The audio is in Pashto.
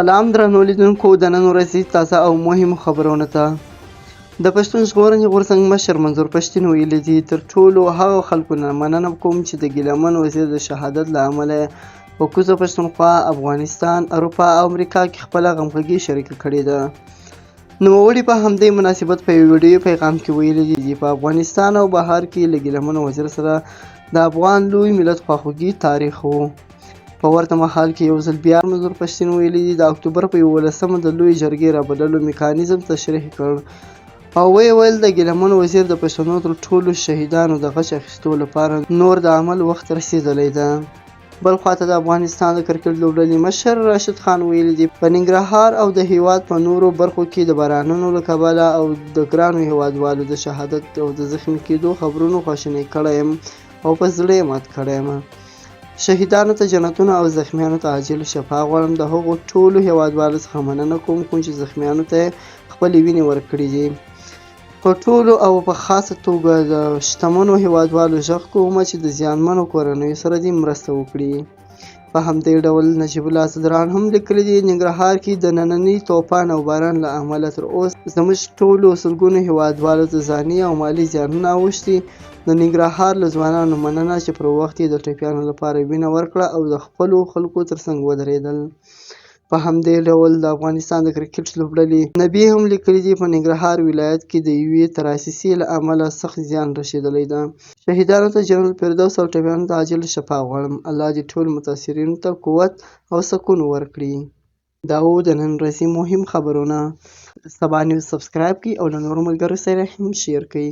سلام درنو لیدونکو، د نن ورځې تازه او مهمو خبرونو ته د پښتون ژغورنې غورځنګ مشر منظور پښتين ویلي دي: تر ټولو هغو خلکو نه مننه کوم چې د ګیلمن وزیر د شهادت له امله په کوزه پښتونخوا، افغانستان، اروپا او امریکا کې خپله غمغږي شریکه کړې ده. نوموړي په همدې مناسبت په یو ویډیو پیغام کې ویلي دي: په افغانستان او بهر کې له ګیلمن وزیر سره د افغان لوی ملت خواخوږي تاریخ و. په ورته مهال کې یو ځل بیا منظور پښتين ویلي دي: د اکتوبر په 11مه د لوی جرګې رابللو میکانیزم تشریح کړ او ویې ویل د ګیلمن وزیر د پښتنو تر ټولو شهیدانو د غچ اخیستو لپاره نور د عمل وخت رسېدلی ده. بل خواته د افغانستان د کرکټ لوبډلې مشر راشد خان ویلي دي: په ننګرهار او د هیواد په نورو برخو کې د بارانونو له کبله او د ګرانو هیوادوالو د شهادت او د زخمي کېدو خبرونو خواشینی کړی یم او په زړه یې مات کړی یم. شهیدانو ته جنتونه او زخمیانو ته عاجل شفا غواړم. د هغو ټولو هیوادوالو څخه مننه کوم چې زخمیانو ته خپلې وینې ورکړې دي. په ټولو او په خاصه توګه د شتمنو هیوادوالو غږ کوم چې د زیانمنو کورنیو سره دې مرسته وکړي. په همدې ډول نجیب الله صدران هم لیکلي دي: ننګرهار کې د ننني طوفان او باران له امله تر اوسه زموږ ټولو سلګونو هیوادوالو ته ځاني او مالي زیانونه اوښتي. د ننګرهار له ځوانانو مننه چې پر وخت یې د ټپیانو لپاره وینه ورکړه او د خپلو خلکو ترڅنګ ودرېدل. په همدې ډول د افغانستان د کرکټ لوبډلې نبي هم لیکلي دي: په ننګرهار ولایت کې د یوې تراسیسې له امله سخت زیان رسېدلی ده. شهیدانو ته جنت الفردوس او ټپیانو ته عاجل شفا غواړم. الله دې ټولو متاثرینو ته قوت او سکون ورکړي. دا و د نن ورځې مهم خبرونه. سبا نیوز سبسکرایب کړئ او له نورو ملګرو سره هم شیر کړئ.